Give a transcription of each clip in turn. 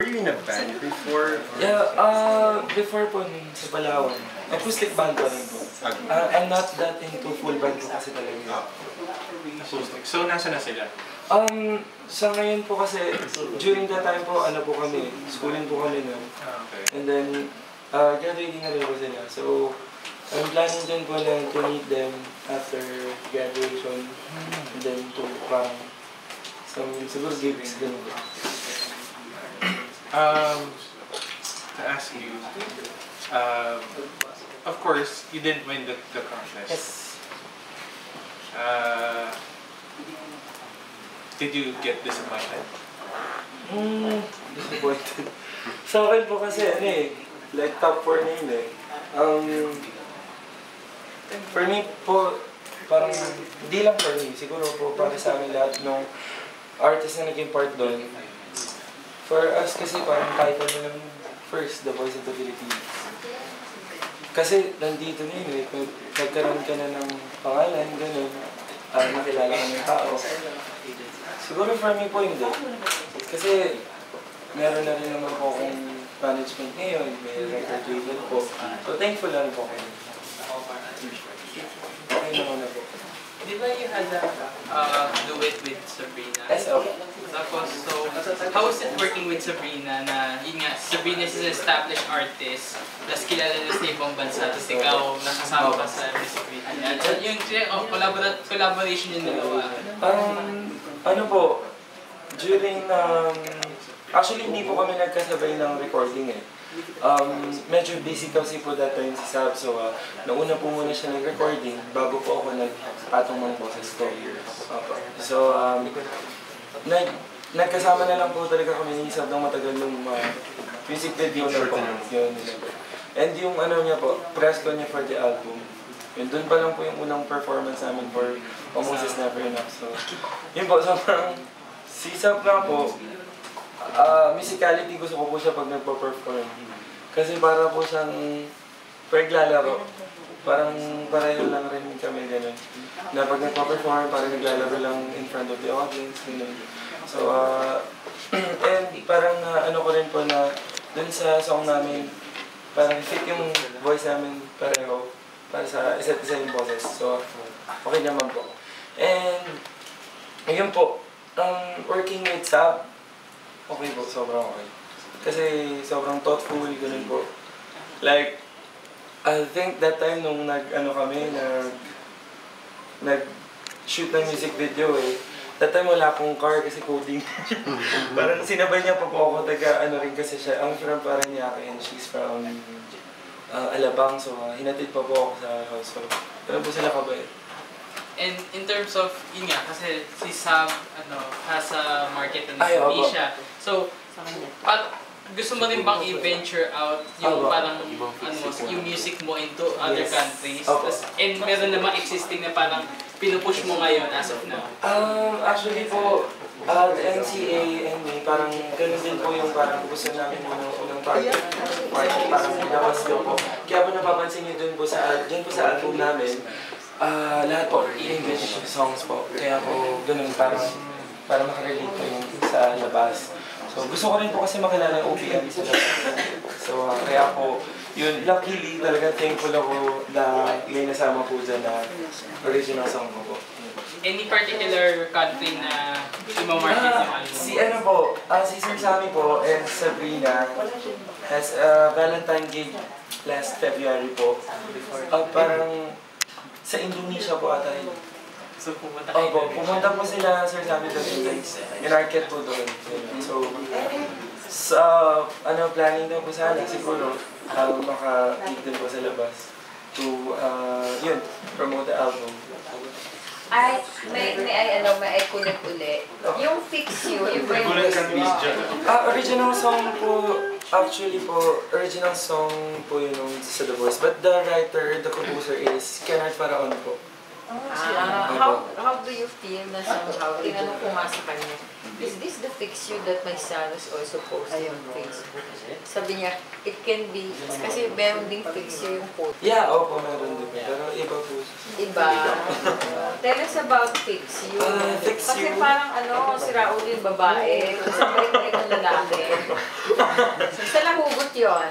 Were you in a band before? Yeah, before po sa Palawan, acoustic band pa rin po. I'm not that into full band po kasi talaga. Acoustic. So, nasa na sila? Sa ngayon po kasi, during that time po, ano po kami, schooling po kami nun. Okay. And then, graduating na rin po sila. So, I'm planning din po na to meet them after graduation. And then to some siguro gigs din po. To ask you, of course, you didn't win the contest. Yes. Did you get disappointed? Disappointed. Sa akin po kasi, ano eh, like top 4 na yun eh. For me po, parang, hindi lang for me, siguro po para sa amin lahat ng artist na naging part doon. For us kasi parang title na lang first, The Voice of the Philippines. Kasi nandito na yun eh, kung nagkaroon ka na ng pangalan, gano'n, nakilala ka ng tao. Siguro for me po hindi. Kasi meron na rin naman po akong management ngayon, may record label po. So thankful lang po kayo. Okay naman na po. Di ba you had a duet with Sabrina? Yes, okay. Tapos, so, how is it working with Sabrina na, yun nga, Sabrina is an established artist, plus kilala na sa ibang bansa, tapos ikaw nakasama ka sa music video. Yung collaboration yung dalawa. Ano po, during, actually hindi po kami nagkasabay ng recording eh. Medyo busy kasi po that time si Sab, so nauna po muna siya nag-recording bago po ako nagpatong ng boses ko. So, nagkasama na lang po talaga kami ni Sab ng matagal ng music video na po. And yung ano niya po, press ko niya for the album. Yun, doon pa lang po yung unang performance namin for Moses Never Enough. So, yun po, sobrang si Sab nga po, musicality gusto ko po siya pag nagpo-perform. Kasi para po siyang paglalaro. Parang pareho lang rin kami ganun. Na pag nagpo-perform, parang naglalaro lang in front of the audience. Ganun. So, and parang ano ko rin po na dun sa song namin, parang fit yung voice namin pareho para sa isa't isa yung boses. So, okay naman po. And, ayun po, working with Sab, okay po, sobrang okay. Kasi sobrang thoughtful, ganun po. Like, I think that time nung nag-shoot ng music video eh, that time wala akong car kasi coding. Parang sinabay niya pa po ako, taga ano rin kasi siya, ang from Paranaque and she's from Alabang, so hinatid pa po ako sa house. So, ganun po sila kabait. And in terms of, yun nga, kasi si Sam, has a market in Indonesia. So, gusto mo rin bang i-venture out yung parang, yung music mo into other countries? And meron namang existing na parang pinupush mo ngayon as of now? Actually po, the NCA and me, parang ganun din po yung parang gusto namin unang project. Parang pinabas ko po. Kaya po napapansin niyo dun po sa album namin, lahat po, English songs po. Kaya po, ganun, para makarelate po yung sa labas. So, gusto ko rin po kasi makilala yung OPM sa labas. So, kaya po, yun, luckily, talaga thankful ako na may nasama po dyan na original song ko po. Any particular country na imamarket yung album? Si ano po, si Sir Sammy po and Sabrina has a Valentine gig last February po. Parang sa Indonesia po ata yun. So pumunta kayo doon? Pumunta po sila Sir Sammy doon. In-market po doon. So, planning daw po sana siguro maka-gig din po sa labas to, yun, promote the album. May kulit uli. Yung Fix You, yung ba yung original song po, actually po, original song po yun sa The Voice. But the writer, the composer is Kenneth Faraon po. How do you feel na somehow, tinanong ko nga sa kanya, is this the fix you that my son is also posting on Facebook? Sabi niya, it can be, kasi meron ding fix you yung post. Yeah, opo, meron din. Pero iba po. Iba. Tell us about fix you. Fix Kasi you. parang si Raul yung babae, kasi balik ng lalaki. Sa nahugot yun.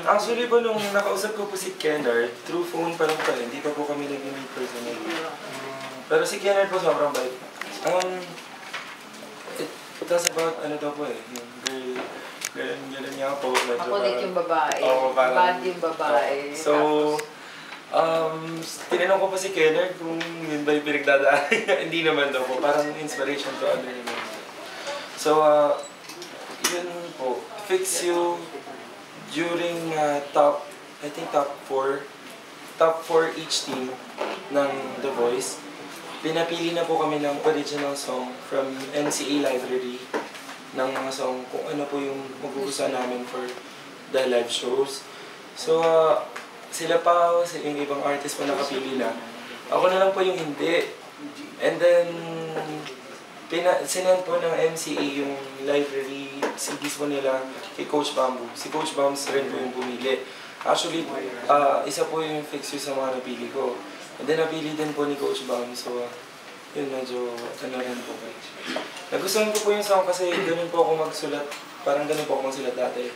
Actually po, nung nakausap ko po si Kennard, through phone pa lang pa, hindi pa po kami nag-meet personally. Pero si Kennard po sobrang bait. It was about, daw po yung girl niya po. Makulit yung babae. Oo, parang- Bad yung babae. So, tinanong ko pa si Kennard kung yun ba yung pinagdadaan niya. Hindi naman daw po, parang inspiration to other naman. So, yun po, fix you during top 4 each team ng The Voice. Pinapili na po kami ng original song from NCA Library ng mga song kung ano po yung magugustuhan namin for the live shows. So, sila pa, yung ibang artist pa nakapili na. Ako na lang po yung hindi. And then, sinend po ng MCA yung library CDs po nila kay Coach Bamboo. Si Coach Bamboo rin po yung pumili. Actually, isa po yung fix you sa mga napili ko. And then napili din po ni Coach Bamboo. So, yun medyo rin po. Nagustuhan ko po yung song kasi ganun po ako magsulat. Parang ganun po ako magsulat dati.